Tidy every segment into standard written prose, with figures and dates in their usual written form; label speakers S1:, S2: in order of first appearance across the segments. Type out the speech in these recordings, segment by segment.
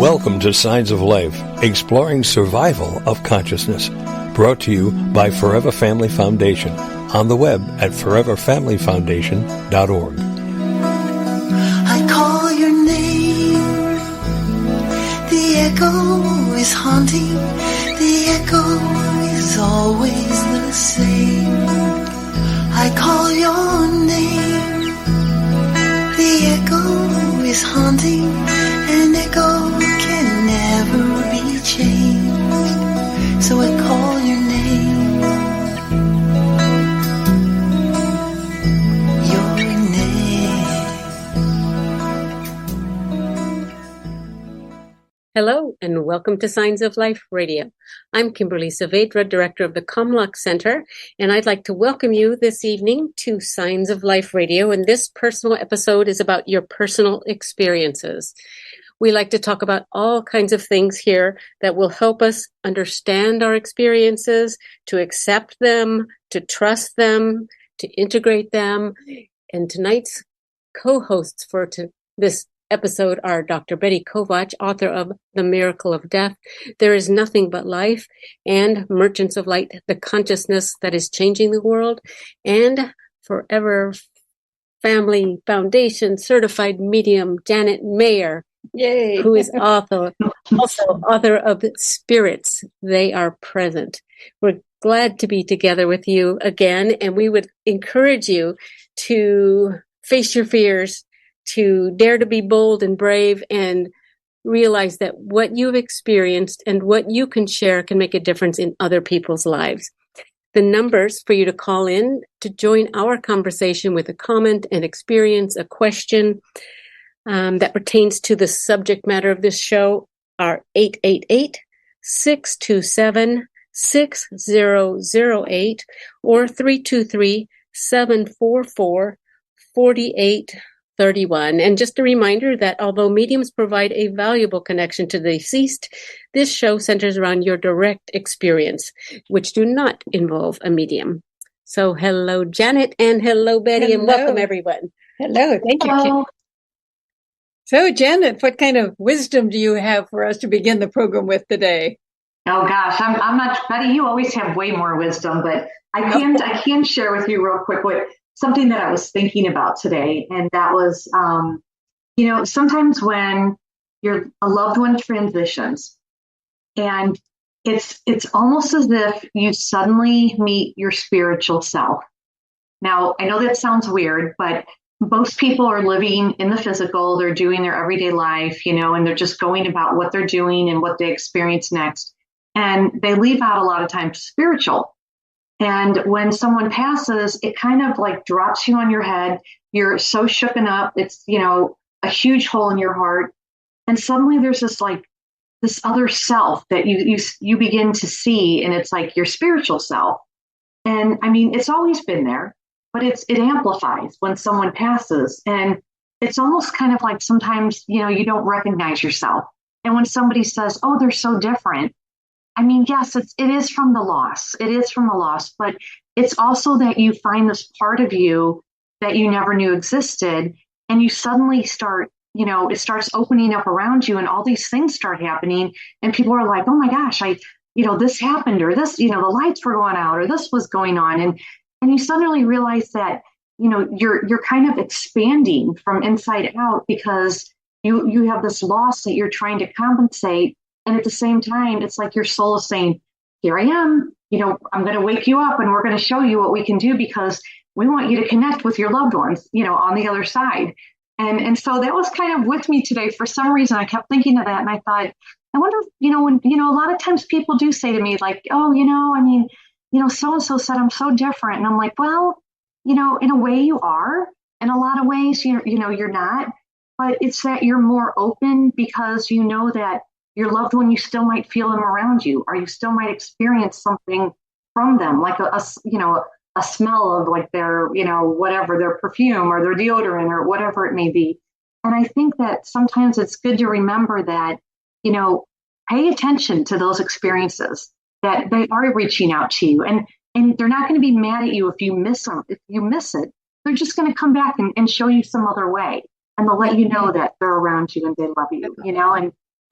S1: Welcome to Signs of Life, exploring survival of consciousness. Brought to you by Forever Family Foundation, on the web at foreverfamilyfoundation.org.
S2: I call your name, the echo is haunting, the echo is always the same. I call your name, the echo is haunting, an echo can never be changed, so I call your name, your name.
S3: Hello and welcome to Signs of Life Radio. I'm Kimberly Saavedra, Director of the Comlock Center, and I'd like to welcome you this evening to Signs of Life Radio, and this personal episode is about your personal experiences. We like to talk about all kinds of things here that will help us understand our experiences, to accept them, to trust them, to integrate them. And tonight's co-hosts for this episode are Dr. Betty Kovacs, author of The Miracle of Death, There is Nothing But Life, and Merchants of Light, the Consciousness That is Changing the World, and Forever Family Foundation certified medium Janet Mayer.
S4: Yay.
S3: Who is also author of Spirits, They Are Present. We're glad to be together with you again, and we would encourage you to face your fears, to dare to be bold and brave, and realize that what you've experienced and what you can share can make a difference in other people's lives. The numbers for you to call in to join our conversation with a comment, an experience, a question, that pertains to the subject matter of this show are 888-627-6008 or 323-744-4831. And just a reminder that although mediums provide a valuable connection to the deceased, this show centers around your direct experience, which do not involve a medium. So hello, Janet, and hello, Betty, and welcome, everyone.
S4: Hello. Thank you, Kim. So, Janet, what kind of wisdom do you have for us to begin the program with today?
S5: Oh gosh, I'm not, Betty. You always have way more wisdom, but I can share with you real quick something that I was thinking about today, and that was, sometimes when a loved one transitions, and it's almost as if you suddenly meet your spiritual self. Now, I know that sounds weird, but most people are living in the physical, they're doing their everyday life, and they're just going about what they're doing and what they experience next. And they leave out a lot of times spiritual. And when someone passes, it kind of like drops you on your head. You're so shooken up. It's, a huge hole in your heart. And suddenly there's this other self that you begin to see. And it's like your spiritual self. And I mean, it's always been there. But it amplifies when someone passes. And it's almost kind of like sometimes, you don't recognize yourself. And when somebody says, oh, they're so different. I mean, yes, it is from the loss. It is from the loss. But it's also that you find this part of you that you never knew existed. And you suddenly start, it starts opening up around you and all these things start happening. And people are like, oh my gosh, this happened, or this, the lights were going out, or this was going on. And you suddenly realize that, you're kind of expanding from inside out because you have this loss that you're trying to compensate. And at the same time, it's like your soul is saying, here I am, I'm going to wake you up and we're going to show you what we can do because we want you to connect with your loved ones, on the other side. And so that was kind of with me today. For some reason, I kept thinking of that. And I thought, I wonder, when, a lot of times people do say to me like, oh, so-and-so said I'm so different. And I'm like, well, in a way you are. In a lot of ways, you're not. But it's that you're more open because you know that your loved one, you still might feel them around you, or you still might experience something from them, like a smell of like their, whatever, their perfume or their deodorant or whatever it may be. And I think that sometimes it's good to remember that, pay attention to those experiences, that they are reaching out to you, and they're not going to be mad at you if you miss them. If you miss it, they're just going to come back and show you some other way, and they'll let you know that they're around you and they love you,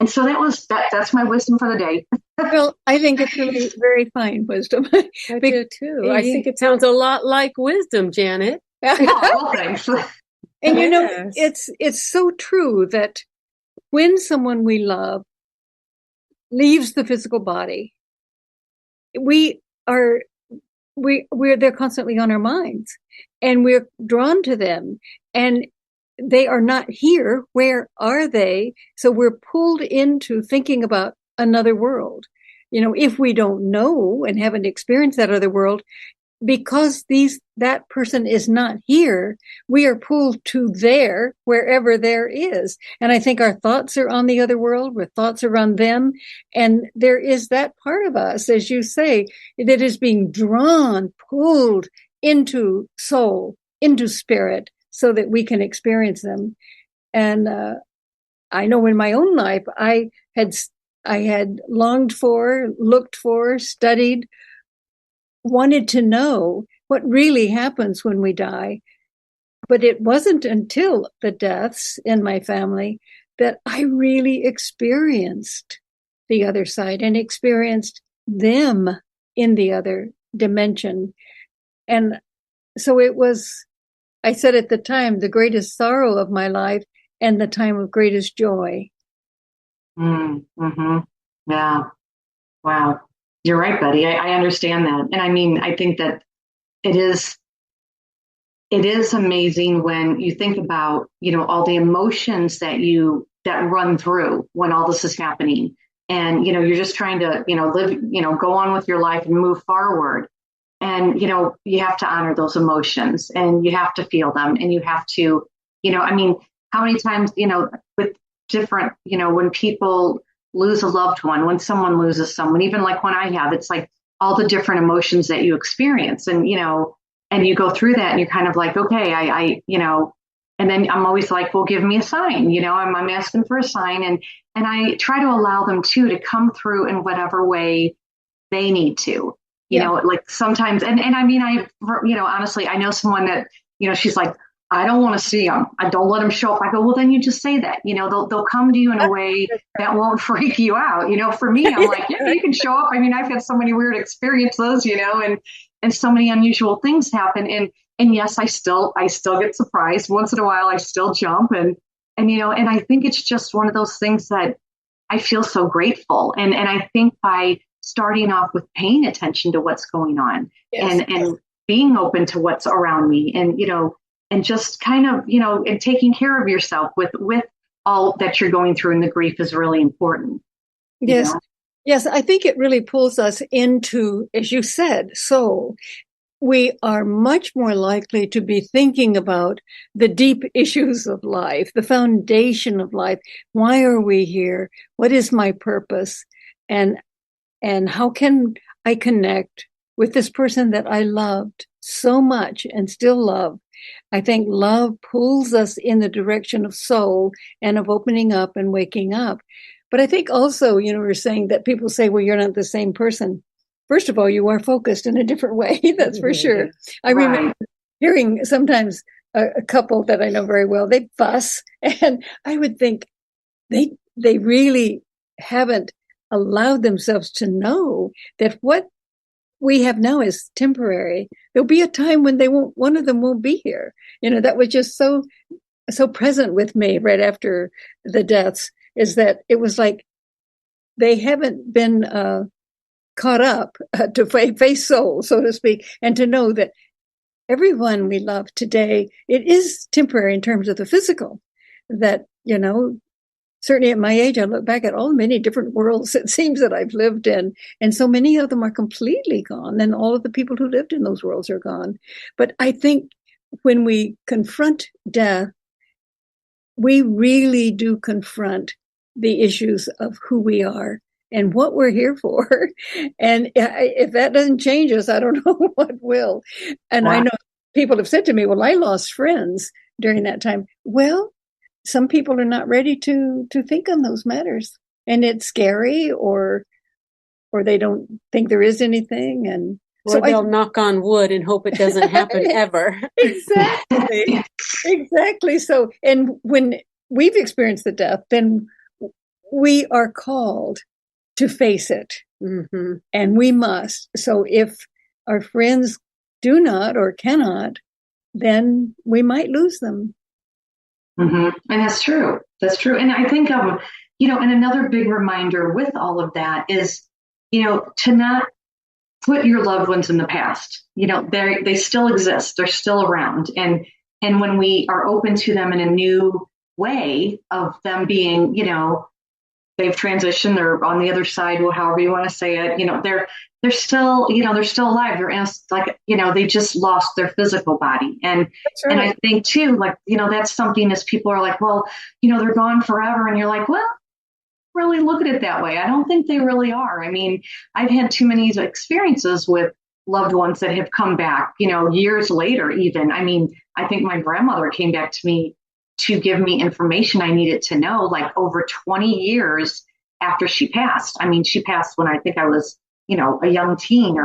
S5: and so that's my wisdom for the day.
S4: Well, I think it's really very fine wisdom.
S3: I do too. I think it sounds a lot like wisdom, Janet.
S5: Oh, thanks.
S4: And it's so true that when someone we love leaves the physical body, they're constantly on our minds, and we're drawn to them, and they are not here. Where are they? So we're pulled into thinking about another world. If we don't know and haven't experienced that other world, because that person is not here, we are pulled to wherever there is. And I think our thoughts are on the other world, our thoughts are on them. And there is that part of us, as you say, that is being drawn, pulled into soul, into spirit, so that we can experience them. And I know in my own life, I had longed for, looked for, studied, wanted to know what really happens when we die. But it wasn't until the deaths in my family that I really experienced the other side and experienced them in the other dimension. And so it was, I said at the time, the greatest sorrow of my life and the time of greatest joy.
S5: Mm-hmm. Yeah. Wow. You're right, buddy. I understand that. And I mean, I think that it is amazing when you think about, all the emotions that run through when all this is happening. And, you're just trying to, live, go on with your life and move forward. And, you have to honor those emotions, and you have to feel them, and you have to, how many times, with different, when people lose a loved one, when someone loses someone, even like when I have, it's like all the different emotions that you experience, and, and you go through that and you're kind of like, okay, I and then I'm always like, well, give me a sign, I'm asking for a sign. And I try to allow them to come through in whatever way they need to, like sometimes, and I mean, honestly, I know someone that, she's like, I don't want to see them. I don't let them show up. I go, well, then you just say that, they'll come to you in a way that won't freak you out. For me, I'm like, yeah, you can show up. I mean, I've had so many weird experiences, and so many unusual things happen. And yes, I still get surprised once in a while. I still jump and I think it's just one of those things that I feel so grateful. And I think by starting off with paying attention to what's going on, and being open to what's around me, and just kind of, and taking care of yourself with all that you're going through, and the grief is really important.
S4: Yes. Yes. I think it really pulls us into, as you said, soul. We are much more likely to be thinking about the deep issues of life, the foundation of life. Why are we here? What is my purpose? And how can I connect with this person that I loved so much and still love? I think love pulls us in the direction of soul and of opening up and waking up. But I think also, we're saying that people say, well, you're not the same person. First of all, you are focused in a different way. That's for sure. I remember hearing sometimes a couple that I know very well, they fuss, and I would think they really haven't allowed themselves to know that what we have now is temporary. There'll be a time when one of them won't be here. That was just so present with me right after the deaths, is that it was like they haven't been caught up to face soul, so to speak, and to know that everyone we love today, it is temporary in terms of the physical. That, certainly at my age, I look back at all many different worlds it seems that I've lived in, and so many of them are completely gone, and all of the people who lived in those worlds are gone. But I think when we confront death, we really do confront the issues of who we are and what we're here for. And if that doesn't change us, I don't know what will. And I know people have said to me, well, I lost friends during that time. Well, some people are not ready to think on those matters, and it's scary, or they don't think there is anything. And
S3: or so they'll knock on wood and hope it doesn't happen ever.
S4: Exactly. So, and when we've experienced the death, then we are called to face it.
S3: Mm-hmm.
S4: And we must. So if our friends do not or cannot, then we might lose them.
S5: Mm-hmm. And that's true. That's true. And I think, and another big reminder with all of that is, to not put your loved ones in the past. They still exist. They're still around. And when we are open to them in a new way of them being, they've transitioned, they're on the other side, however you want to say it, they're still, they're still alive. They're they just lost their physical body. And,
S4: That's right.
S5: And I think too, that's something as people are like, well, they're gone forever. And you're like, well, really look at it that way. I don't think they really are. I mean, I've had too many experiences with loved ones that have come back, years later, even. I mean, I think my grandmother came back to me to give me information I needed to know, like over 20 years after she passed. I mean, she passed when I think I was, a young teen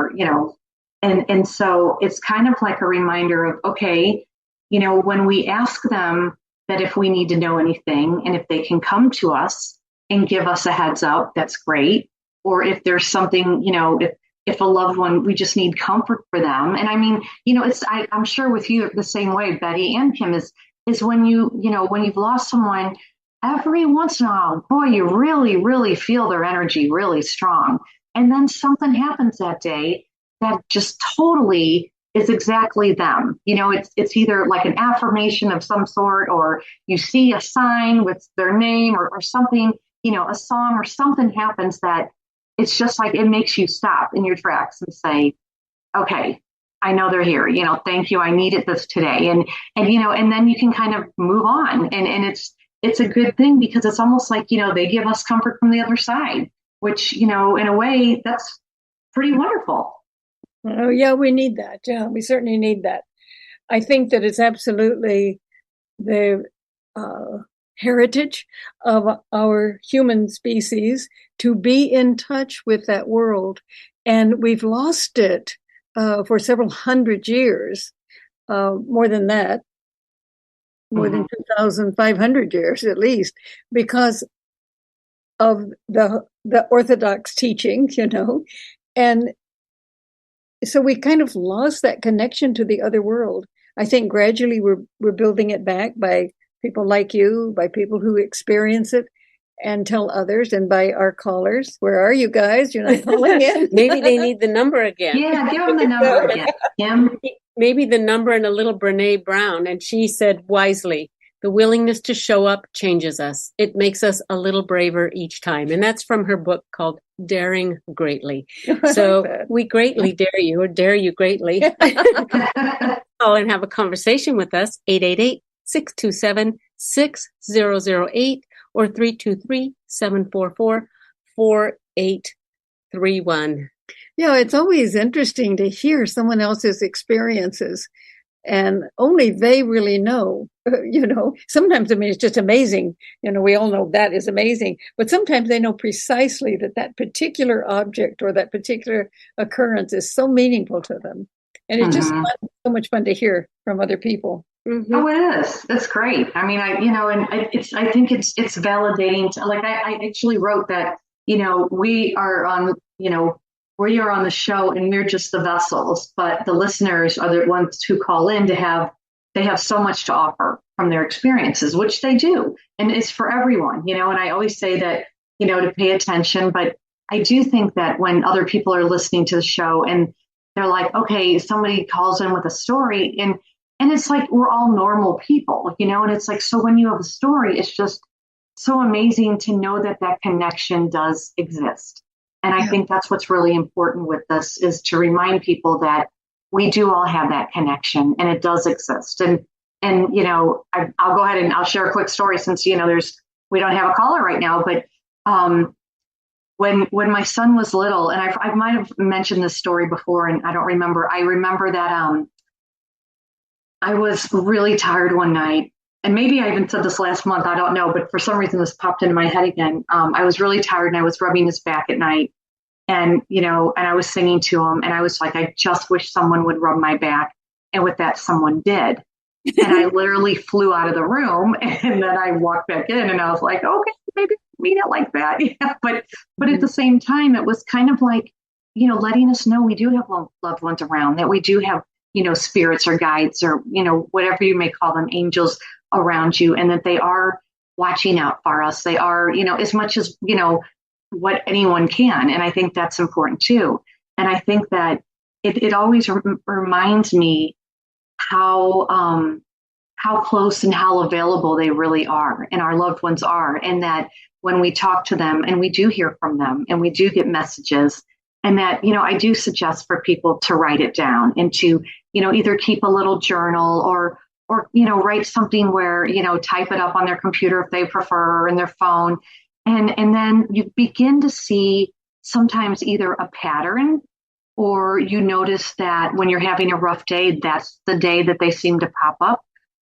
S5: and so it's kind of like a reminder of, okay, when we ask them that if we need to know anything and if they can come to us and give us a heads up, that's great. Or if there's something, if a loved one, we just need comfort for them. And I mean, I'm sure with you the same way, Betty and Kim, is when when you've lost someone, every once in a while, boy, you really, really feel their energy really strong. And then something happens that day that just totally is exactly them. It's either like an affirmation of some sort, or you see a sign with their name or something, a song or something happens that it's just like it makes you stop in your tracks and say, okay, I know they're here. Thank you. I needed this today. And then you can kind of move on. And it's a good thing because it's almost like, they give us comfort from the other side, which, in a way, that's pretty wonderful.
S4: Oh, yeah, we need that. Yeah, we certainly need that. I think that it's absolutely the heritage of our human species to be in touch with that world. And we've lost it for several hundred years, more than that, more than 2,500 years at least, because of the Orthodox teachings, and so we kind of lost that connection to the other world. I think gradually we're building it back by people like you, by people who experience it and tell others, and by our callers. Where are you guys? You're not calling in.
S3: Maybe they need the number again.
S5: Yeah, give them the number again. Yeah.
S3: Maybe the number and a little Brene Brown. And she said wisely, the willingness to show up changes us. It makes us a little braver each time. And that's from her book called Daring Greatly. So we greatly dare you, or dare you greatly. Call and have a conversation with us, 888-627-6008 or 323-744-4831.
S4: Yeah, it's always interesting to hear someone else's experiences, and only they really know. Sometimes, it's just amazing. We all know that is amazing, but sometimes they know precisely that particular object or that particular occurrence is so meaniful to them. And it's just so much fun to hear from other people.
S5: Mm-hmm. Oh, it is. That's great. I mean, I think it's validating. I actually wrote that, we are on the show and we're just the vessels, but the listeners are the ones who call in they have so much to offer from their experiences, which they do. And it's for everyone, and I always say that, to pay attention, but I do think that when other people are listening to the show and they're like, okay, somebody calls in with a story and it's like, we're all normal people, and it's like, so when you have a story, it's just so amazing to know that connection does exist. And I think that's what's really important with this, is to remind people that we do all have that connection and it does exist. And I'll go ahead and I'll share a quick story since, we don't have a caller right now, but when my son was little, and I might have mentioned this story before and I don't remember, I remember that I was really tired one night, and maybe I even said this last month, I don't know, but for some reason this popped into my head again. I was really tired and I was rubbing his back at night. And, and I was singing to him and I was like, I just wish someone would rub my back. And with that, someone did. And I literally flew out of the room and then I walked back in and I was like, okay, maybe mean it like that. Yeah, but at the same time, it was kind of like, letting us know we do have loved ones around, that we do have, spirits or guides or, whatever you may call them, angels around you, and that they are watching out for us. They are, as much as, what anyone can. And I think that's important too. And I think that it always reminds me how close and how available they really are, and our loved ones are. And that when we talk to them and we do hear from them and we do get messages, and that, I do suggest for people to write it down and to, either keep a little journal or, write something where, type it up on their computer if they prefer, or in their phone. And then you begin to see sometimes either a pattern, or you notice that when you're having a rough day, that's the day that they seem to pop up.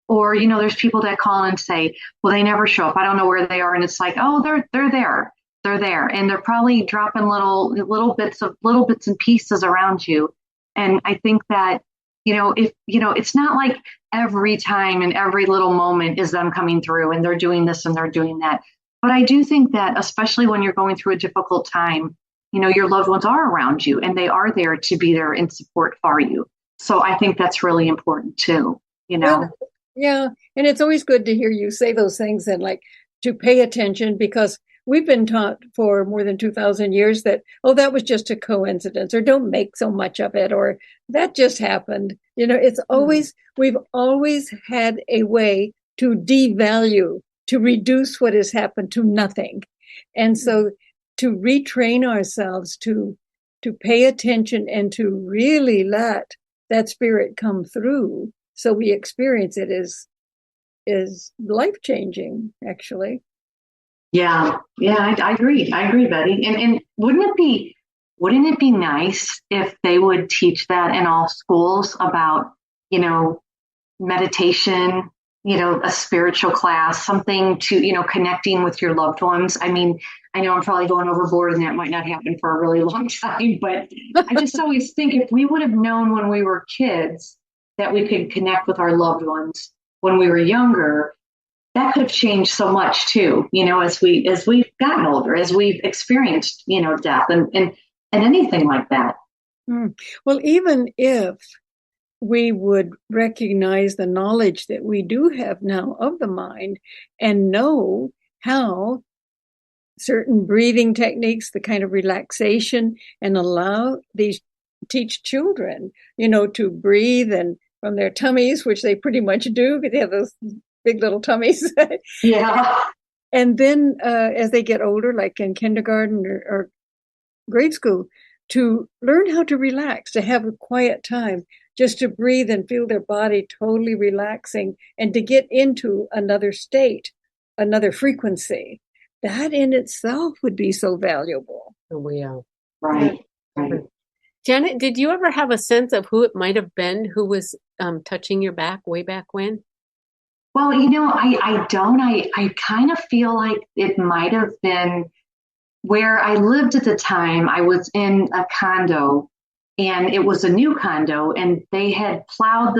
S5: Or, there's people that call and say, well, they never show up. I don't know where they are. And it's like, oh, they're there. They're there. And they're probably dropping little bits and pieces around you. And I think that, if, it's not like every time and every little moment is them coming through and they're doing this and they're doing that. But I do think that, especially when you're going through a difficult time, your loved ones are around you and they are there to be there in support for you. So I think that's really important too,
S4: Yeah. And it's always good to hear you say those things and like to pay attention, because we've been taught for more than 2,000 years that, oh, that was just a coincidence, or don't make so much of it, or that just happened. It's always, we've always had a way to devalue, to reduce what has happened to nothing. And so to retrain ourselves to pay attention and to really let that spirit come through so we experience it is life-changing, actually.
S5: Yeah, I agree, Betty. And wouldn't it be nice if they would teach that in all schools about, meditation, a spiritual class, something to, connecting with your loved ones. I mean, I know I'm probably going overboard and that might not happen for a really long time, but I just always think if we would have known when we were kids that we could connect with our loved ones when we were younger, that could have changed so much too, as we've gotten older, as we've experienced, death and anything like that.
S4: Well, even if we would recognize the knowledge that we do have now of the mind and know how certain breathing techniques, the kind of relaxation, and teach children, to breathe and from their tummies, which they pretty much do because they have those big little tummies.
S5: Yeah.
S4: And then as they get older, like in kindergarten or grade school, to learn how to relax, to have a quiet time, just to breathe and feel their body totally relaxing and to get into another state, another frequency. That in itself would be so valuable.
S3: Oh, yeah.
S5: Right.
S3: Janet, did you ever have a sense of who it might have been who was touching your back way back when?
S5: Well, I don't. I kind of feel like it might have been where I lived at the time. I was in a condo, and it was a new condo, and they had plowed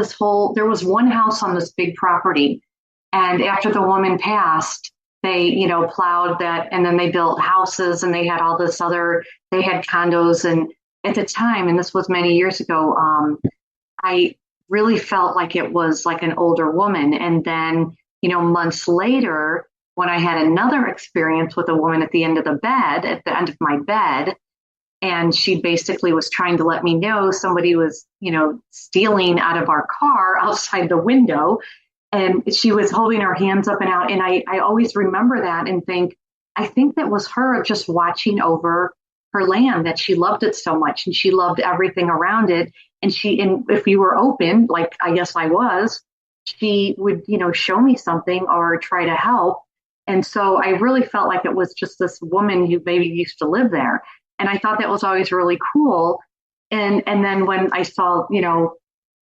S5: there was one house on this big property. And after the woman passed, they, plowed that, and then they built houses, and they had they had condos. And at the time, and this was many years ago, I really felt like it was like an older woman. And then, months later, when I had another experience with a woman at the end of my bed, and she basically was trying to let me know somebody was, stealing out of our car outside the window. And she was holding her hands up and out. And I always remember that and I think that was her just watching over her land, that she loved it so much and she loved everything around it. And if you were open, like I guess I was, she would, show me something or try to help. And so I really felt like it was just this woman who maybe used to live there. And I thought that was always really cool. And then when I saw,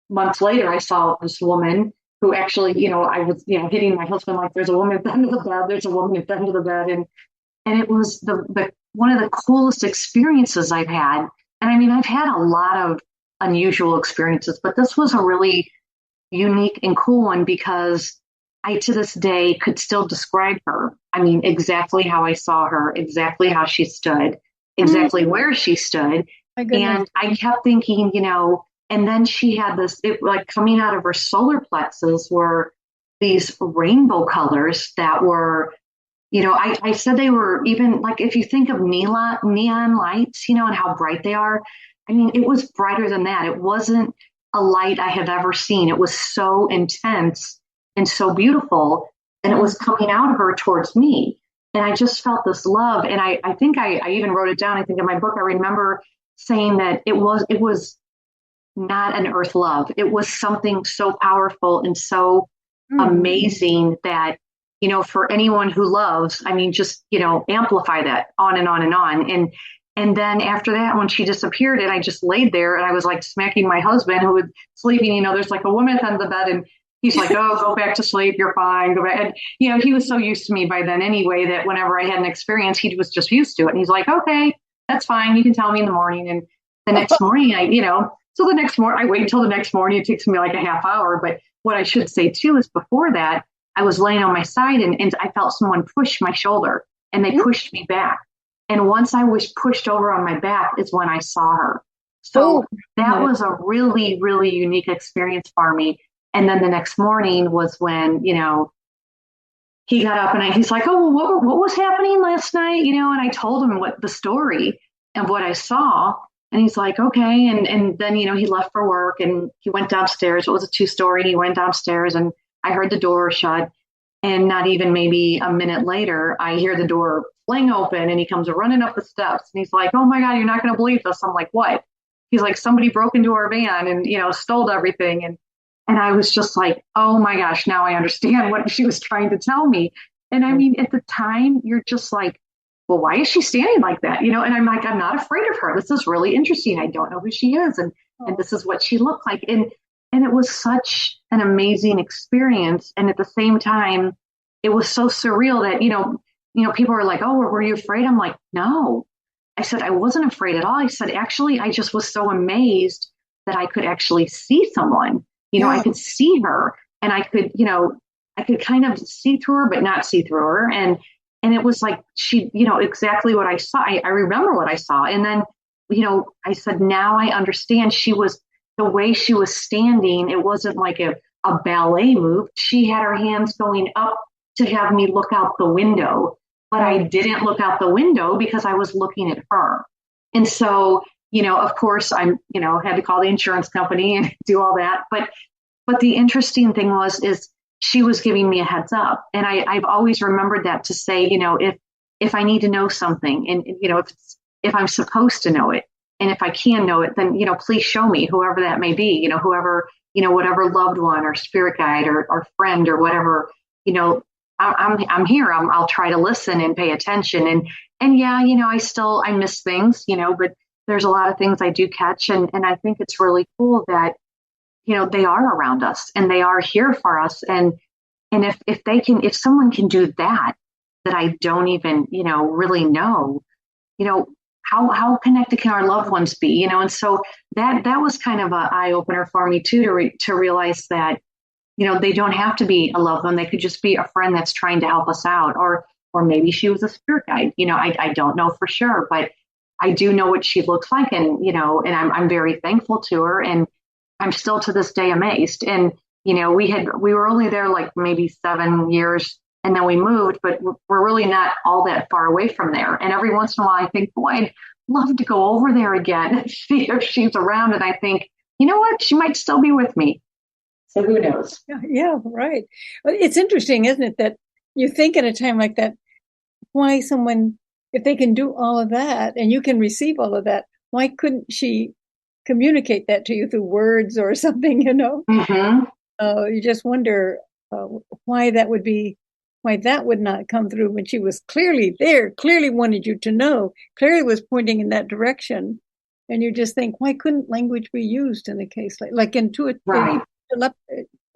S5: months later, I saw this woman who actually, I was, hitting my husband like, there's a woman at the end of the bed, there's a woman at the end of the bed. And it was the one of the coolest experiences I've had. And I mean, I've had a lot of unusual experiences, but this was a really unique and cool one because I, to this day, could still describe her. I mean, exactly how I saw her, exactly how she stood, exactly where she stood. And I kept thinking, and then she had this, like coming out of her solar plexus were these rainbow colors that were, I said they were even like, if you think of neon lights, and how bright they are. I mean, it was brighter than that. It wasn't a light I have ever seen. It was so intense and so beautiful. And it was coming out of her towards me. And I just felt this love. And I think I even wrote it down. I think in my book, I remember saying that it was not an earth love. It was something so powerful and so amazing that, for anyone who loves, I mean, just, amplify that on and on and on. And then after that, when she disappeared and I just laid there and I was like smacking my husband who was sleeping, there's like a woman on the bed and he's like, oh, go back to sleep. You're fine. Go back. And, he was so used to me by then anyway, that whenever I had an experience, he was just used to it. And he's like, okay, that's fine. You can tell me in the morning. And the next morning, so the next morning, I wait until the next morning. It takes me like a half hour. But what I should say too, is before that, I was laying on my side and I felt someone push my shoulder and they pushed me back. And once I was pushed over on my back is when I saw her. So that was a really, really unique experience for me. And then the next morning was when, he got up and he's like, oh, well, what was happening last night? And I told him what the story of what I saw. And he's like, okay. And then, he left for work and he went downstairs. It was a 2-story. He went downstairs and I heard the door shut. And not even maybe a minute later, I hear the door fling open and he comes running up the steps. And he's like, oh my God, you're not going to believe this. I'm like, what? He's like, somebody broke into our van and, stole everything. And I was just like, oh my gosh, now I understand what she was trying to tell me. And I mean, at the time, you're just like, well, why is she standing like that? And I'm like, I'm not afraid of her. This is really interesting. I don't know who she is. And this is what she looked like. And it was such an amazing experience. And at the same time, it was so surreal that, people are like, oh, were you afraid? I'm like, no. I said, I wasn't afraid at all. I said, actually, I just was so amazed that I could actually see someone. I could see her and I could, I could kind of see through her, but not see through her. And it was like, she, exactly what I saw. I remember what I saw. And then, I said, now I understand. The way she was standing, it wasn't like a ballet move. She had her hands going up to have me look out the window, but I didn't look out the window because I was looking at her. And so, of course I'm, had to call the insurance company and do all that. But the interesting thing is she was giving me a heads up. And I've always remembered that to say, if I need to know something and, if I'm supposed to know it, and if I can know it, then, please show me, whoever that may be, whoever, whatever loved one or spirit guide or friend or whatever, I'm here. I'll try to listen and pay attention. And yeah, I miss things, but there's a lot of things I do catch. And I think it's really cool that, they are around us and they are here for us. And if someone can do that I don't even, really know, how connected can our loved ones be, and so that was kind of an eye opener for me too, to realize that, they don't have to be a loved one. They could just be a friend that's trying to help us out, or maybe she was a spirit guide. I don't know for sure, but I do know what she looks like, and and I'm very thankful to her, and I'm still to this day amazed. And we were only there like maybe 7 years, and then we moved, but we're really not all that far away from there. And every once in a while, I think, boy, I'd love to go over there again and see if she's around. And I think, you know what, she might still be with me. So who knows?
S4: Yeah, right. Well, it's interesting, isn't it, that you think at a time like that, why someone, if they can do all of that and you can receive all of that, why couldn't she communicate that to you through words or something,
S5: Mm-hmm.
S4: You just wonder why that would not come through when she was clearly there, clearly wanted you to know, clearly was pointing in that direction. And you just think, why couldn't language be used in a case like intuitive,
S5: right,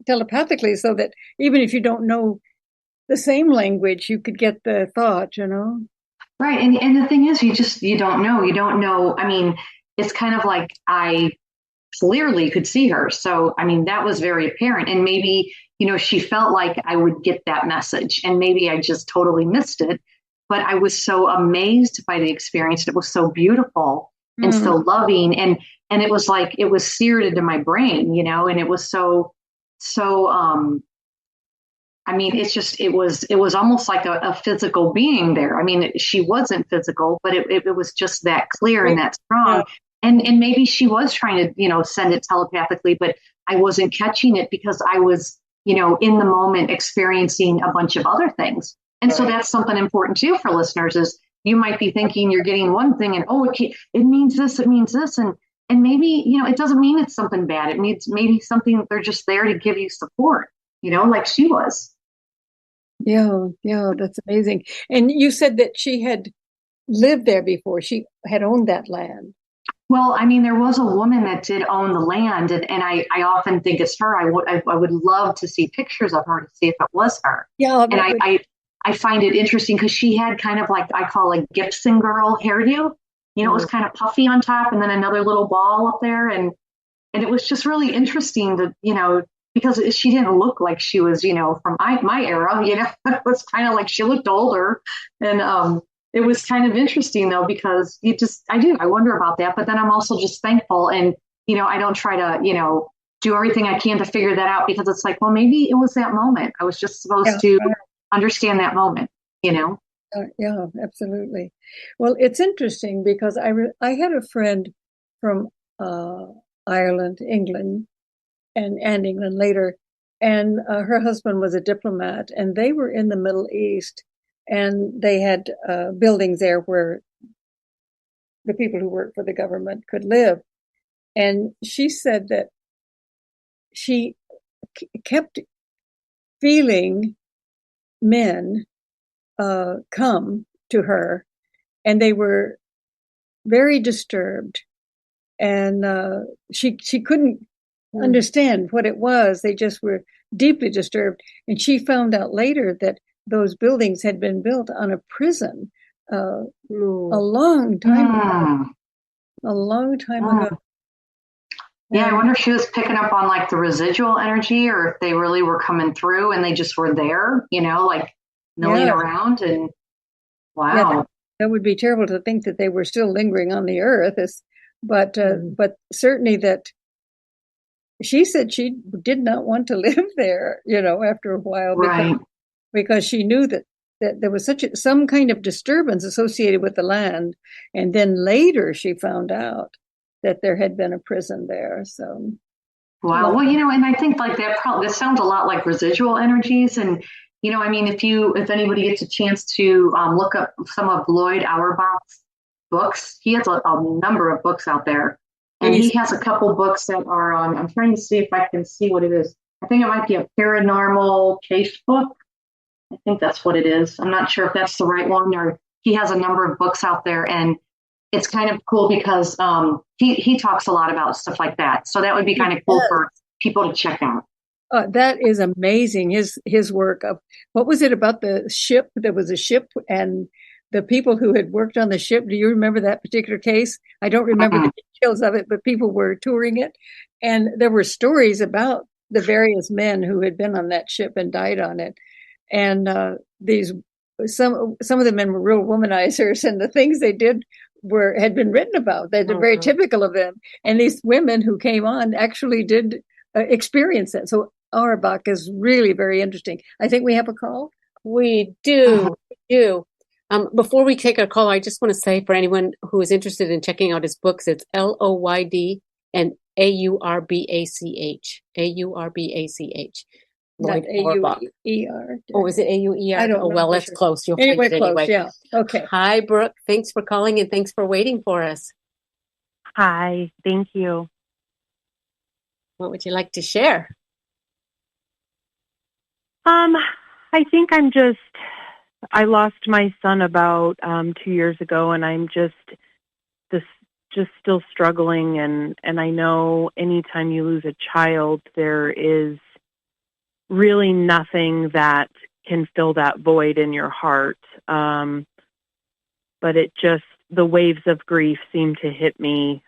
S4: telepathically, so that even if you don't know the same language, you could get the thought,
S5: Right. And the thing is, you don't know. I mean, it's kind of like I clearly could see her. So, I mean, that was very apparent. And maybe, she felt like I would get that message, and maybe I just totally missed it. But I was so amazed by the experience. It was so beautiful and so loving. And it was like, it was seared into my brain, and it was so, I mean, it was almost like a physical being there. I mean, she wasn't physical, but it was just that clear and that strong. And maybe she was trying to, send it telepathically, but I wasn't catching it because I was, in the moment experiencing a bunch of other things. And so that's something important too for listeners is you might be thinking you're getting one thing and, it means this, it means this. And maybe, it doesn't mean it's something bad. It means maybe something they're just there to give you support, like she was.
S4: Yeah, that's amazing. And you said that she had lived there before. She had owned that land.
S5: Well, I mean, there was a woman that did own the land, and I often think it's her. I would love to see pictures of her to see if it was her.
S4: Yeah,
S5: and I find it interesting because she had kind of like I call it Gibson girl hairdo. It was kind of puffy on top, and then another little ball up there, and it was just really interesting to because she didn't look like she was from my era. It was kind of like she looked older, and it was kind of interesting though, because I wonder about that, but then I'm also just thankful. And, I don't try to, do everything I can to figure that out because it's like, well, maybe it was that moment. I was just supposed to understand that moment,
S4: Yeah, absolutely. Well, it's interesting because I had a friend from Ireland, England, and England later, and her husband was a diplomat, and they were in the Middle East. And they had buildings there where the people who worked for the government could live. And she said that she kept feeling men come to her, and they were very disturbed. And she couldn't understand what it was. They just were deeply disturbed. And she found out later that those buildings had been built on a prison a long time ago. A long time ago.
S5: Yeah, I wonder if she was picking up on like the residual energy, or if they really were coming through and they just were there, like milling around. And wow,
S4: that would be terrible to think that they were still lingering on the earth. But certainly that she said she did not want to live there, after a while. Because she knew that there was some kind of disturbance associated with the land. And then later she found out that there had been a prison there. So,
S5: wow. Well, and I think like that sounds a lot like residual energies. And, I mean, if anybody gets a chance to look up some of Lloyd Auerbach's books, he has a number of books out there. And he has a couple books that are on, I'm trying to see if I can see what it is. I think it might be a paranormal case book. I think that's what it is. I'm not sure if that's the right one, or he has a number of books out there, and it's kind of cool because he talks a lot about stuff like that. So that would be kind of cool for people to check out.
S4: That is amazing. His work of, what was it about the ship? There was a ship and the people who had worked on the ship. Do you remember that particular case? I don't remember the details of it, but people were touring it. And there were stories about the various men who had been on that ship and died on it. And some of the men were real womanizers, and the things they did had been written about. They're very typical of them. And these women who came on actually did experience that. So Auerbach is really very interesting. I think we have a call.
S3: We do. Before we take a call, I just want to say for anyone who is interested in checking out his books, it's Lloyd and Aurbach. Aurbach. Lloyd Auerbach.
S4: A-U-E-R.
S3: Oh, is it A-U-E-R?
S4: I don't know.
S3: Well, that's close. You'll
S4: anyway,
S3: find it
S4: close,
S3: anyway.
S4: Yeah. Okay.
S3: Hi, Brooke. Thanks for calling and thanks for waiting for us.
S6: Hi. Thank you.
S3: What would you like to share?
S6: I think I lost my son about 2 years ago, and I'm just still struggling. And I know anytime you lose a child, there is really nothing that can fill that void in your heart. But the waves of grief seem to hit me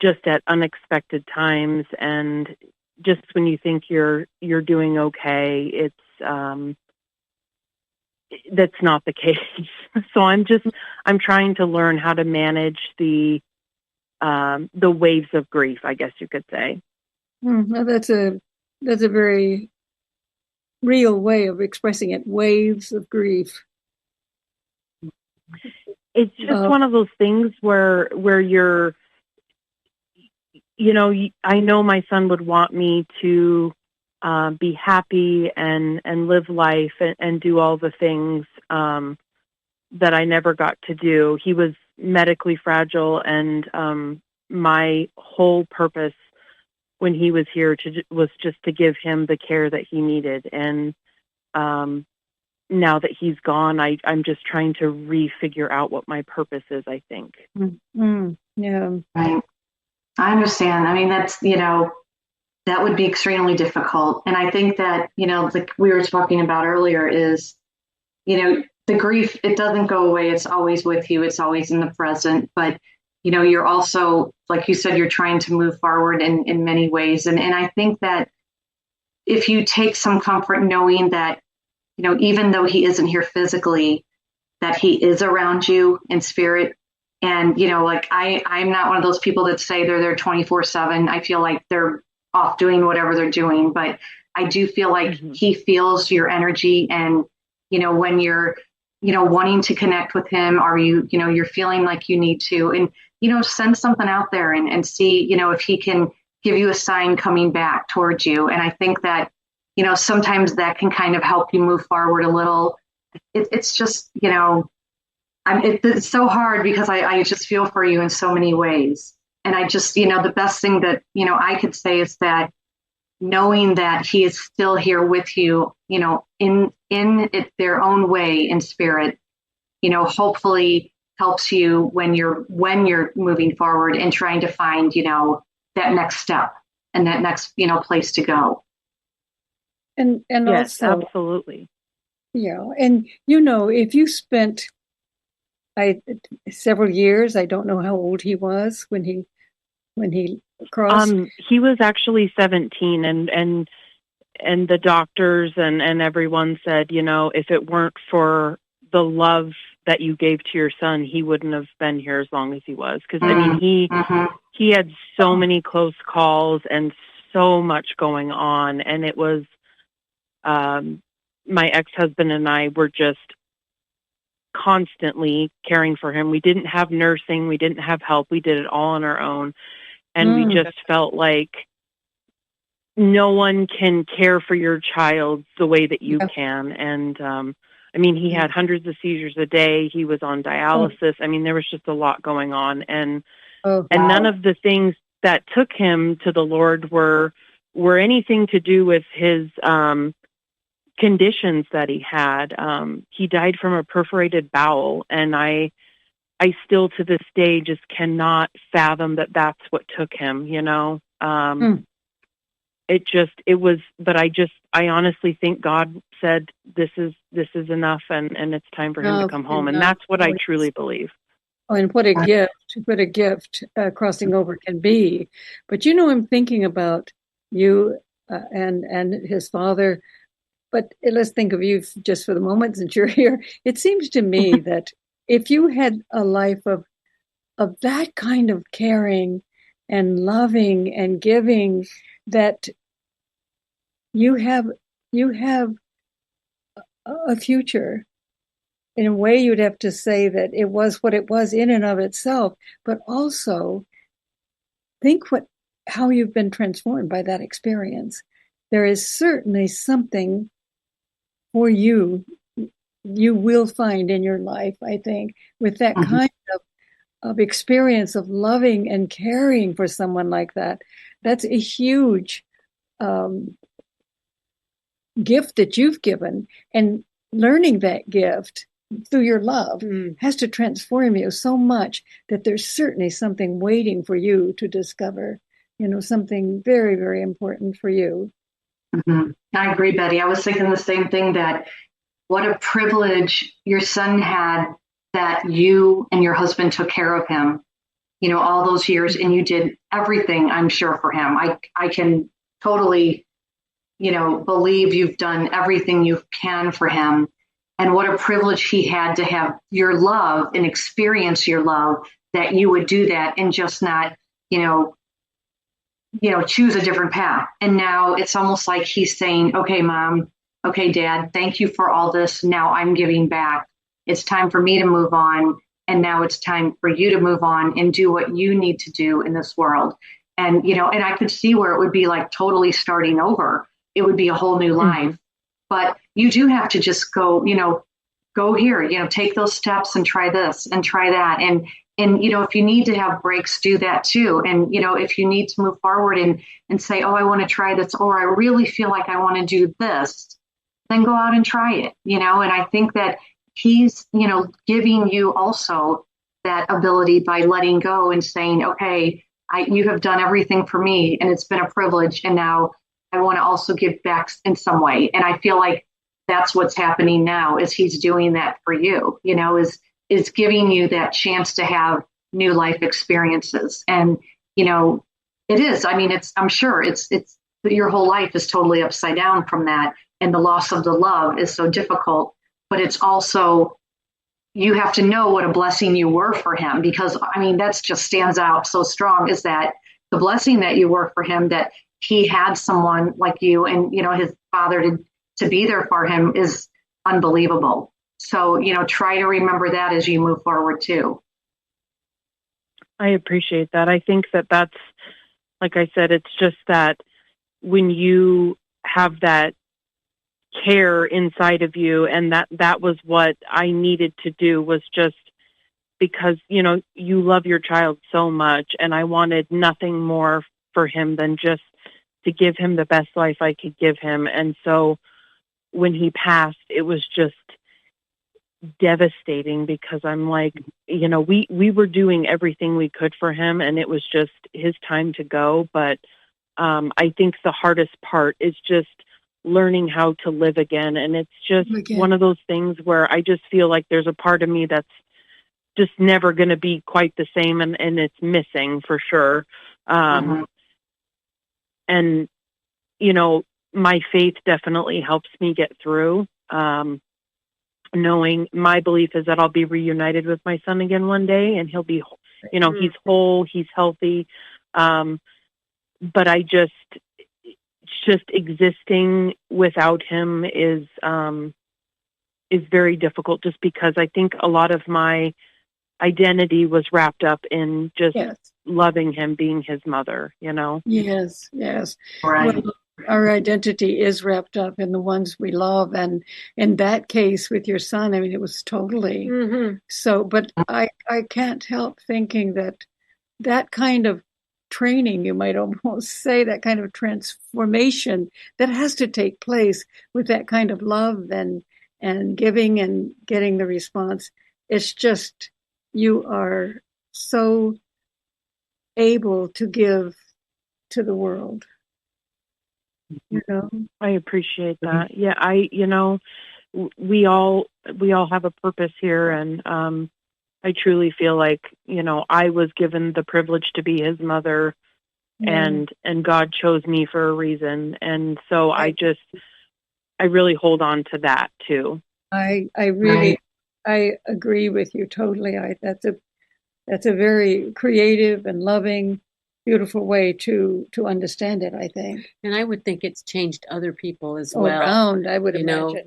S6: just at unexpected times, and just when you think you're doing okay, it's that's not the case. So I'm trying to learn how to manage the waves of grief, I guess you could say.
S4: Well, that's a very real way of expressing it. Waves of grief.
S6: It's just one of those things where you're, I know my son would want me to be happy and live life and do all the things that I never got to do. He was medically fragile, and my whole purpose when he was here was just to give him the care that he needed. And now that he's gone, I'm just trying to refigure out what my purpose is, I think.
S4: Yeah.
S5: Right. I understand. I mean, that's, that would be extremely difficult. And I think that, like we were talking about earlier is, the grief, it doesn't go away. It's always with you. It's always in the present. But, you're also, like you said, you're trying to move forward in many ways. And I think that if you take some comfort knowing that, even though he isn't here physically, that he is around you in spirit. And, like I'm not one of those people that say they're there 24/7. I feel like they're off doing whatever they're doing, but I do feel like he feels your energy. And, when you're, wanting to connect with him, or you're feeling like you need to, and, send something out there and see, if he can give you a sign coming back towards you. And I think that, sometimes that can kind of help you move forward a little. It's just, it's so hard because I just feel for you in so many ways. And I just, the best thing that, I could say is that knowing that he is still here with you, in their own way in spirit, hopefully helps you when you're moving forward and trying to find, that next step and that next, place to go.
S4: And
S6: yes,
S4: also,
S6: absolutely.
S4: Yeah. And, if you spent several years, I don't know how old he was when he crossed.
S6: He was actually 17, and the doctors and everyone said, if it weren't for the love that you gave to your son, he wouldn't have been here as long as he was. Because he had so many close calls and so much going on, and it was my ex-husband and I were just constantly caring for him. We didn't have nursing, we didn't have help, we did it all on our own. And we just felt like no one can care for your child the way that you can. And he had hundreds of seizures a day. He was on dialysis. There was just a lot going on. And none of the things that took him to the Lord were anything to do with his conditions that he had. He died from a perforated bowel, and I still to this day just cannot fathom that that's what took him, I honestly think God said, this is enough, and it's time for him to come home. And that's what I truly believe.
S4: Oh, and what a gift crossing over can be. But, I'm thinking about you and his father. But let's think of you just for the moment since you're here. It seems to me that if you had a life of that kind of caring and loving and giving, that you have a future. In a way, you'd have to say that it was what it was in and of itself, but also think how you've been transformed by that experience. There is certainly something for you will find in your life, I think, with that kind of experience of loving and caring for someone like that. That's a huge gift that you've given, and learning that gift through your love has to transform you so much that there's certainly something waiting for you to discover, something very, very important for you.
S5: I agree, Betty. I was thinking the same thing, that what a privilege your son had that you and your husband took care of him, all those years, and you did everything, I'm sure, for him. I can totally, believe you've done everything you can for him. And what a privilege he had to have your love and experience your love, that you would do that and just not, choose a different path. And now it's almost like he's saying, okay, Mom, okay, Dad, thank you for all this. Now I'm giving back. It's time for me to move on. And now it's time for you to move on and do what you need to do in this world. And, and I could see where it would be like totally starting over. It would be a whole new life. But you do have to just go here, take those steps and try this and try that. And, if you need to have breaks, do that too. And, if you need to move forward and say, oh, I want to try this, or I really feel like I want to do this, then go out and try it, and I think that he's, giving you also that ability by letting go and saying, okay, you have done everything for me and it's been a privilege. And now I want to also give back in some way. And I feel like that's what's happening now, is he's doing that for you, is giving you that chance to have new life experiences. And, it is, I'm sure it's your whole life is totally upside down from that. And the loss of the love is so difficult, but it's also, you have to know what a blessing you were for him, because that's just stands out so strong, is that the blessing that you were for him, that he had someone like you and, his father to be there for him, is unbelievable. So, try to remember that as you move forward too.
S6: I appreciate that. I think that's, like I said, it's just that when you have that care inside of you, and that was what I needed to do, was just because, you love your child so much, and I wanted nothing more for him than just to give him the best life I could give him. And so when he passed, it was just devastating, because I'm like, we were doing everything we could for him, and it was just his time to go. But I think the hardest part is just learning how to live again. And it's just one of those things where I just feel like there's a part of me that's just never going to be quite the same, and it's missing for sure. And, my faith definitely helps me get through, knowing my belief is that I'll be reunited with my son again one day, and he'll be, he's whole, he's healthy. But I just existing without him is very difficult, just because I think a lot of my identity was wrapped up in just loving him, being his mother, Yes.
S4: Right. Well, our identity is wrapped up in the ones we love. And in that case with your son, it was totally so, but I can't help thinking that kind of training, you might almost say, that kind of transformation that has to take place with that kind of love and giving and getting the response. It's just, you are so able to give to the world.
S6: I appreciate that. Yeah, we all have a purpose here, and I truly feel like, I was given the privilege to be his mother, and God chose me for a reason. And so I really hold on to that too. I agree with you totally. That's a very creative and loving, beautiful way to understand it, I think.
S3: And I would think it's changed other people as well.
S4: Around, I would imagine.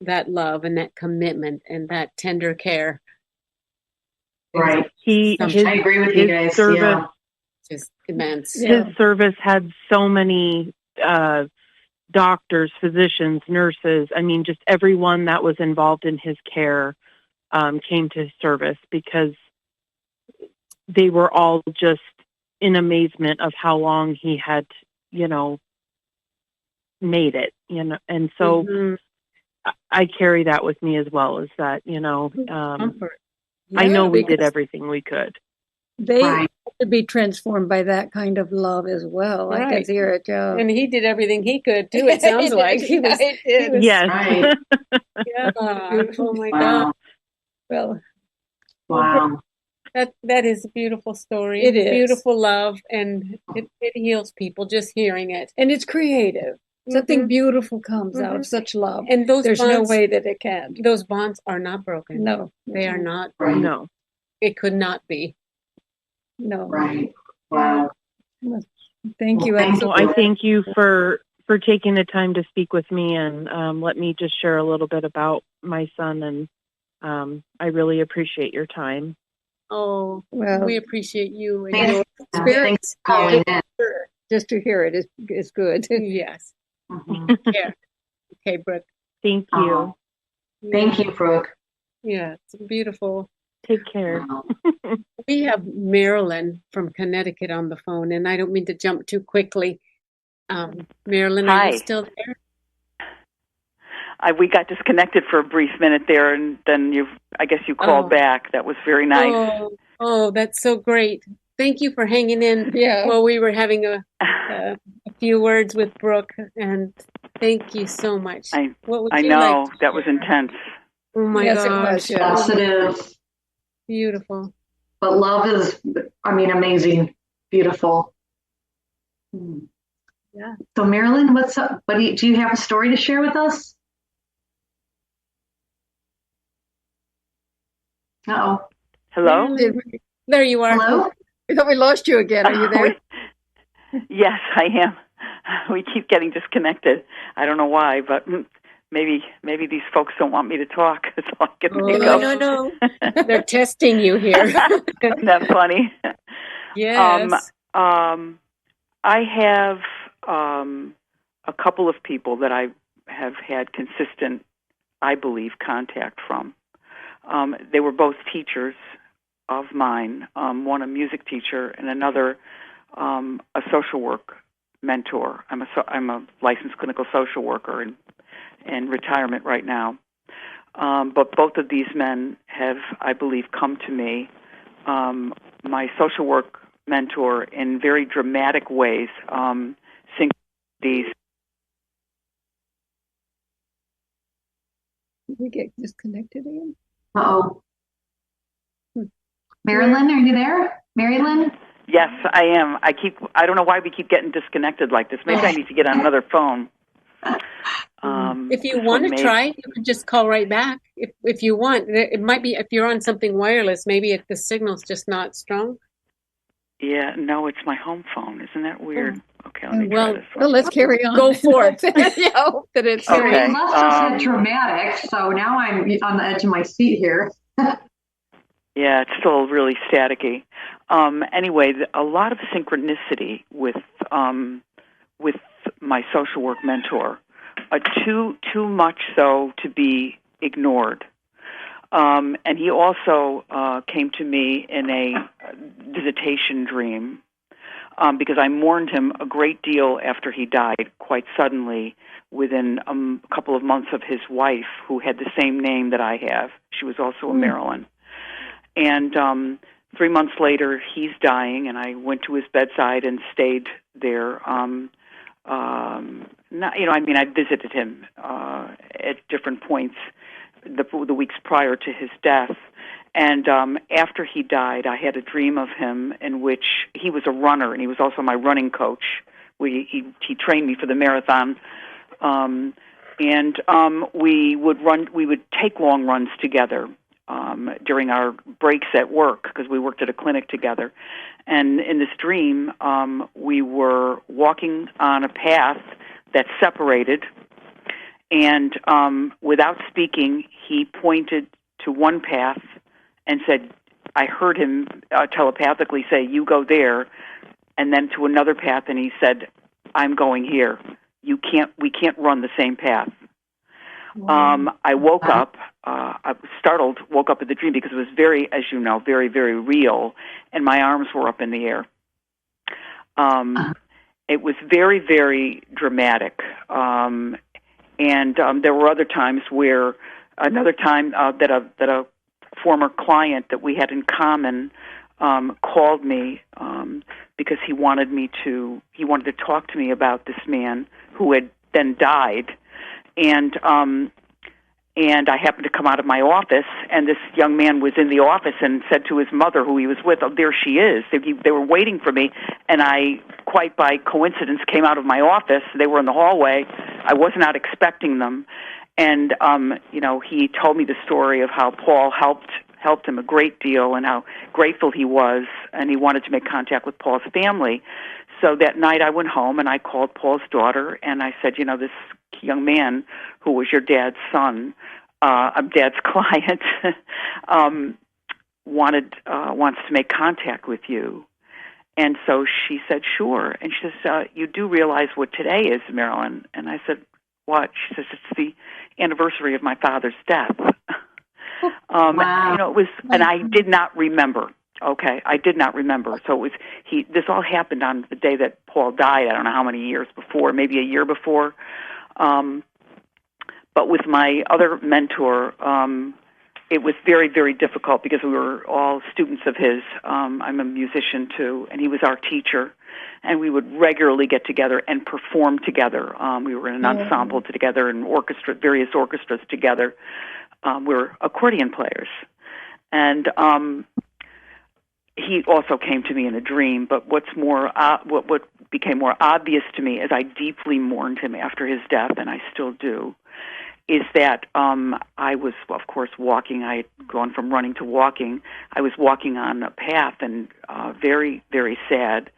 S3: That love and that commitment and that tender care.
S5: Right. I agree with you guys.
S6: Service,
S3: just immense.
S6: His service had so many doctors, physicians, nurses. Just everyone that was involved in his care came to his service, because they were all just in amazement of how long he had, made it, and so I carry that with me as well, is that, I know we did everything we could.
S4: They had to be transformed by that kind of love as well. I can hear it, Joe.
S3: And he did everything he could too, it sounds like. He was
S6: yes.
S3: Right. Oh my God.
S4: Well,
S5: wow.
S3: That is a beautiful story.
S4: It is.
S3: Beautiful love, and it heals people just hearing it.
S4: And it's creative. Something beautiful comes out of such love.
S3: And there's
S4: no way that it can't.
S3: Those bonds are not broken.
S4: No.
S3: They are not.
S5: Right.
S6: No.
S3: It could not be.
S4: No.
S5: Right. Wow.
S4: Thank you.
S6: Well, I thank you for taking the time to speak with me and let me just share a little bit about my son. And I really appreciate your time.
S3: Oh,
S4: well,
S3: we appreciate you and
S5: Thanks.
S3: your
S5: Thanks for calling in.
S4: Just to hear it is good.
S3: Yes.
S5: Mhm.
S3: Yeah. Okay, Brooke.
S6: Thank you.
S5: Thank you, Brooke.
S3: Yeah, it's beautiful.
S6: Take care.
S5: Wow.
S3: We have Marilyn from Connecticut on the phone, and I don't mean to jump too quickly. Marilyn, are you
S7: Hi.
S3: still there?
S7: We got disconnected for a brief minute there, and then I guess you called back. That was very nice.
S3: Oh, that's so great. Thank you for hanging in while we were having a few words with Brooke, and thank you so much. What would
S7: I
S3: you
S7: know.
S3: like to
S7: That was
S3: share?
S7: intense.
S3: Oh my
S4: Yes,
S3: gosh.
S4: it was.
S5: Yes, it is.
S3: Beautiful.
S5: But love is, amazing, beautiful.
S3: Yeah.
S5: So Marilyn, what's up? Do you have a story to share with us? Uh-oh.
S7: Hello?
S3: Marilyn, there you are.
S5: Hello?
S4: I thought we lost you again. Are you there?
S7: Yes, I am. We keep getting disconnected. I don't know why, but maybe these folks don't want me to talk. That's all I can think of.
S3: No. They're testing you here.
S7: Isn't that funny?
S3: Yes.
S7: I have a couple of people that I have had consistent, I believe, contact from. They were both teachers of mine, one a music teacher and another a social work mentor. I'm a licensed clinical social worker in retirement right now. But both of these men have, I believe, come to me, my social work mentor, in very dramatic ways. Synchronicities.
S4: Did we get disconnected again?
S5: Uh-oh. Marilyn, are you there? Marilyn?
S7: Yes, I am. I don't know why we keep getting disconnected like this. Maybe I need to get on another phone.
S3: If you want to try, you can just call right back. If you want, it might be if you're on something wireless. Maybe the signal's just not strong.
S7: Yeah, no, it's my home phone. Isn't that weird? Okay, let me try this one.
S4: Well, let's carry on.
S3: Go for it.
S4: Yeah, I hope that it's
S7: Okay.
S5: You must have said dramatic, so now I'm on the edge of my seat here.
S7: Yeah, it's still really staticky. Anyway, a lot of synchronicity with my social work mentor. Too much so to be ignored. And he also came to me in a visitation dream because I mourned him a great deal after he died quite suddenly within a couple of months of his wife, who had the same name that I have. She was also a Marilyn. And 3 months later, he's dying, and I went to his bedside and stayed there. I visited him at different points the weeks prior to his death. And after he died, I had a dream of him in which he was a runner, and he was also my running coach. He trained me for the marathon. We would take long runs together during our breaks at work, because we worked at a clinic together. And in this dream, we were walking on a path that separated, and without speaking, he pointed to one path and said, I heard him telepathically say, you go there, and then to another path, and he said, I'm going here. We can't run the same path. I woke up, I was startled, woke up in the dream because it was very, as you know, very, very real, and my arms were up in the air. It was very, very dramatic. And there were other times where, another time that a former client that we had in common called me because he wanted to talk to me about this man who had then died. And And I happened to come out of my office, and this young man was in the office and said to his mother, who he was with, "Oh, there she is." They were waiting for me, and I, quite by coincidence, came out of my office. They were in the hallway. I was not expecting them. And, he told me the story of how Paul helped him a great deal and how grateful he was, and he wanted to make contact with Paul's family. So that night I went home and I called Paul's daughter and I said, this young man who was your dad's son, dad's client, wants to make contact with you. And so she said, sure. And she says, you do realize what today is, Marilyn? And I said, what? She says, it's the anniversary of my father's death.
S5: Wow.
S7: It was, and I did not remember. Okay, I did not remember. So it was this all happened on the day that Paul died. I don't know how many years before, maybe a year before. But with my other mentor, it was very, very difficult because we were all students of his. I'm a musician too, and he was our teacher. And we would regularly get together and perform together. We were in an ensemble together and various orchestras together. We were accordion players. And he also came to me in a dream, but what became more obvious to me as I deeply mourned him after his death, and I still do, is that I was, of course, walking. I had gone from running to walking. I was walking on a path and very, very sad,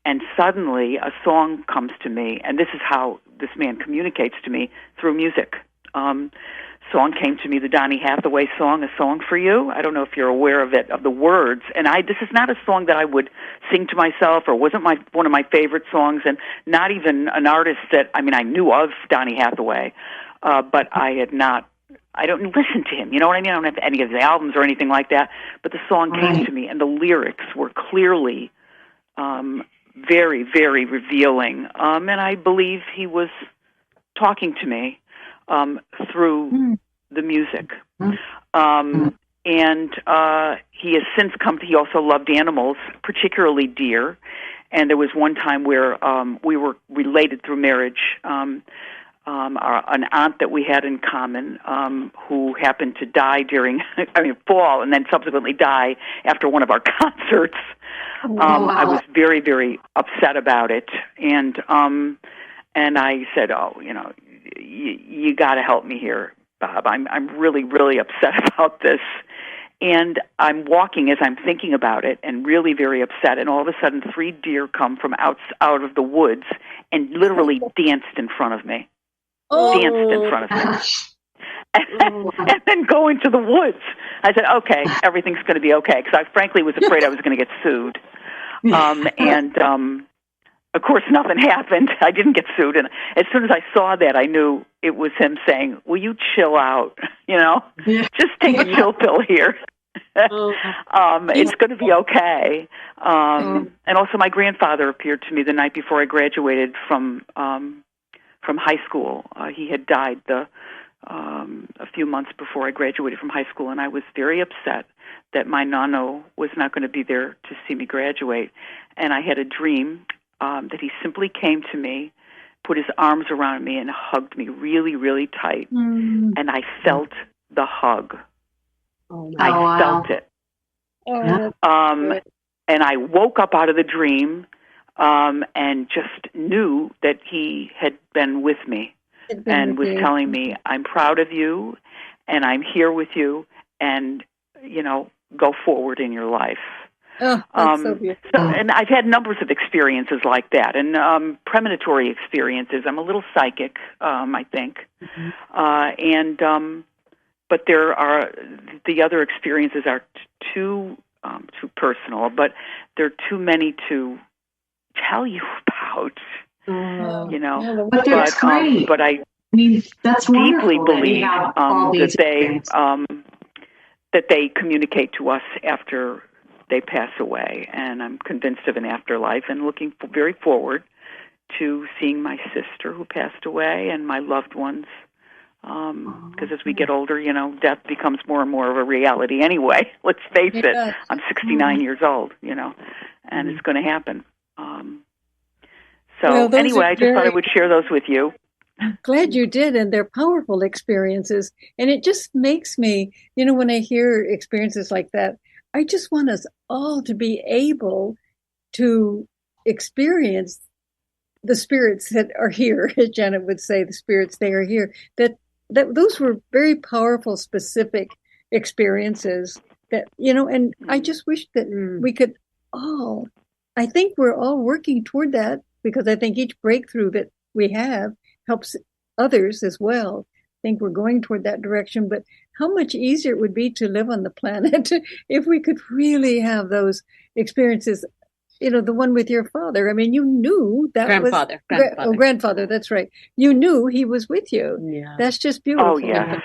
S7: and suddenly a song comes to me, and this is how this man communicates to me, through music. Song came to me, the Donny Hathaway song, A Song for You. I don't know if you're aware of it, of the words. And this is not a song that I would sing to myself, or wasn't one of my favorite songs, and not even an artist that, I knew of Donny Hathaway, but I don't listen to him, you know what I mean? I don't have any of his albums or anything like that, but the song came to me, and the lyrics were clearly very, very revealing. And I believe he was talking to me through the music. And he has since he also loved animals, particularly deer. And there was one time where we were related through marriage. An aunt that we had in common who happened to die fall, and then subsequently die after one of our concerts.
S5: Wow.
S7: I was very, very upset about it. And I said, you got to help me here, Bob. I'm really, really upset about this. And I'm walking as I'm thinking about it and really very upset. And all of a sudden, 3 deer come from out of the woods and literally danced in front of me. Danced in front of me. And then go into the woods. I said, okay, everything's going to be okay. Because I frankly was afraid I was going to get sued. Of course, nothing happened. I didn't get sued. And as soon as I saw that, I knew it was him saying, will you chill out? Just take a chill pill here. It's going to be okay. And also my grandfather appeared to me the night before I graduated from high school. He had died a few months before I graduated from high school, and I was very upset that my nonno was not going to be there to see me graduate. And I had a dream that he simply came to me, put his arms around me, and hugged me really, really tight. And I felt the hug. I felt it. And I woke up out of the dream and just knew that he had been with me and was telling me, I'm proud of you, and I'm here with you, and, go forward in your life.
S4: Oh, that's so beautiful.
S7: And I've had numbers of experiences like that, and premonitory experiences. I'm a little psychic, I think. But there are the other experiences are too personal, but there are too many to tell you about.
S5: But that's great.
S7: But I
S5: that's
S7: deeply believe
S5: that
S7: they communicate to us after they pass away, and I'm convinced of an afterlife, and looking very forward to seeing my sister who passed away and my loved ones. Because as we get older, death becomes more and more of a reality anyway. Let's face it. I'm 69 years old, and it's going to happen. Anyway, I just thought I would share those with you.
S4: Glad you did. And they're powerful experiences. And it just makes me, when I hear experiences like that, I just want us all to be able to experience the spirits that are here, as Janet would say, the spirits, they are here. That those were very powerful, specific experiences that, and I just wish that we could all, I think we're all working toward that, because I think each breakthrough that we have helps others as well. I think we're going toward that direction, but how much easier it would be to live on the planet if we could really have those experiences. The one with your father. I mean, you knew that grandfather. That's right. You knew he was with you. Yeah. That's just beautiful.
S7: Oh, yes.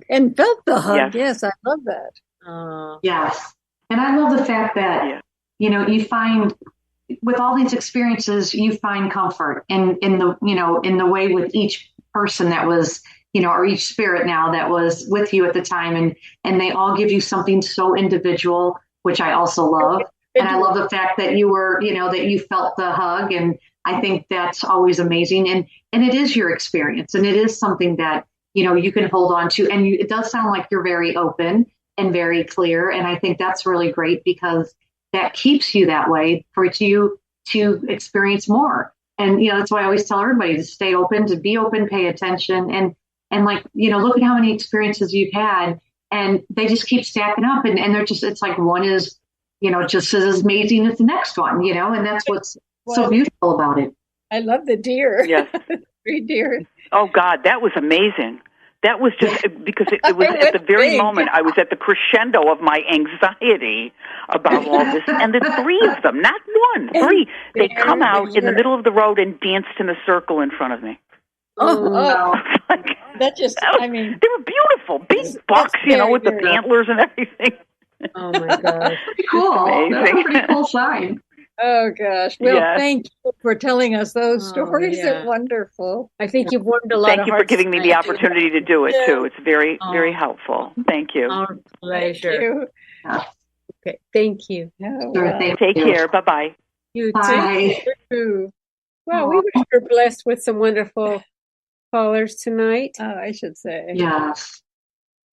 S4: And felt the hug. Yes, I love that.
S5: Yes. And I love the fact that, you find with all these experiences, you find comfort in the way with each person that was, or each spirit now that was with you at the time. And they all give you something so individual, which I also love. And I love the fact that you were, that you felt the hug. And I think that's always amazing. And it is your experience. And it is something that, you can hold on to. And it does sound like you're very open and very clear. And I think that's really great, because that keeps you that way for you to experience more. And, that's why I always tell everybody to stay open, to be open, pay attention. And like, look at how many experiences you've had, and they just keep stacking up. And they're just, it's like one is, just as amazing as the next one, and that's what's so beautiful about it.
S4: I love the deer.
S7: Yes.
S4: 3 deer.
S7: Oh, God, that was amazing. That was just because it was at the very moment I was at the crescendo of my anxiety about all this. And the 3 of them, not one, 3, they come out in the middle of the road and danced in a circle in front of me.
S4: Oh. That just,
S7: they were beautiful, big bucks, with the antlers and everything.
S3: Oh my gosh.
S5: Pretty cool. That's a pretty cool sign.
S4: Oh gosh. Well, thank you for telling us those stories. They're wonderful.
S3: I think you've warmed a lot
S7: Thank you for giving me the opportunity to do it too. It's very, very helpful. Thank you.
S3: Our pleasure.
S4: Thank you.
S3: Okay. Thank you.
S7: Take care. Bye-bye.
S3: You
S5: Bye.
S3: too. Well, we were blessed with some wonderful callers tonight.
S4: I should say.
S5: Yes.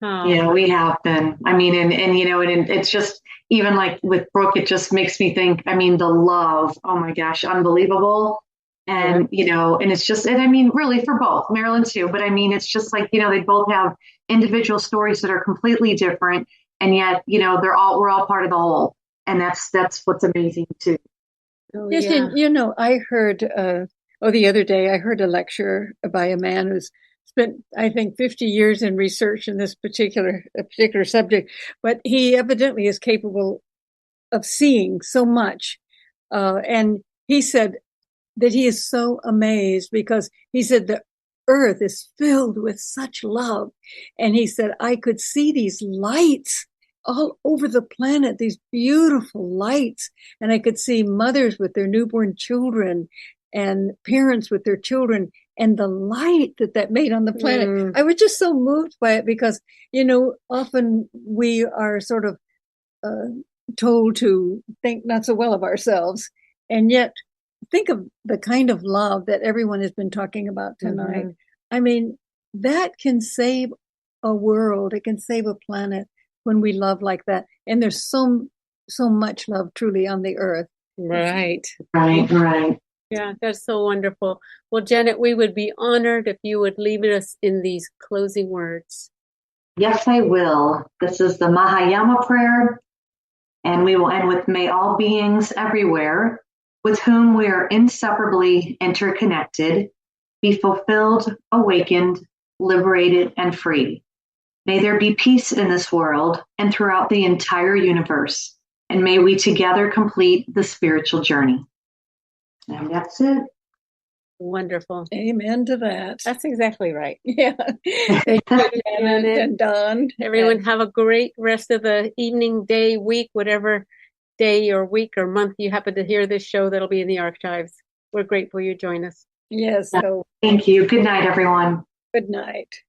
S5: Yeah, we have been. I mean, and it's just, even like with Brooke, it just makes me think, the love, oh my gosh, unbelievable. And, and it's just, and really for both, Marilyn too, but it's just like, they both have individual stories that are completely different. And yet, we're all part of the whole. And that's what's amazing too.
S4: Yes, and, I heard, the other day, I heard a lecture by a man who's spent, I think, 50 years in research in this particular subject, but he evidently is capable of seeing so much. And he said that he is so amazed, because he said the earth is filled with such love. And he said, I could see these lights all over the planet, these beautiful lights. And I could see mothers with their newborn children and parents with their children, and the light that made on the planet. I was just so moved by it, because, often we are sort of told to think not so well of ourselves. And yet think of the kind of love that everyone has been talking about tonight. That can save a world. It can save a planet when we love like that. And there's so much love truly on the earth.
S3: Right.
S7: Yeah,
S3: that's so wonderful. Well, Janet, we would be honored if you would leave us in these closing words.
S5: Yes, I will. This is the Mahayana prayer, and we will end with, may all beings everywhere with whom we are inseparably interconnected be fulfilled, awakened, liberated, and free. May there be peace in this world and throughout the entire universe, and may we together complete the spiritual journey. And that's it.
S3: Wonderful.
S4: Amen to that.
S3: That's exactly right.
S4: Yeah. Thank you, Janet and Don.
S3: Everyone have a great rest of the evening, day, week, whatever day or week or month you happen to hear this show. That'll be in the archives. We're grateful you join us.
S4: Yes. So
S5: thank you. Good night, everyone.
S4: Good night.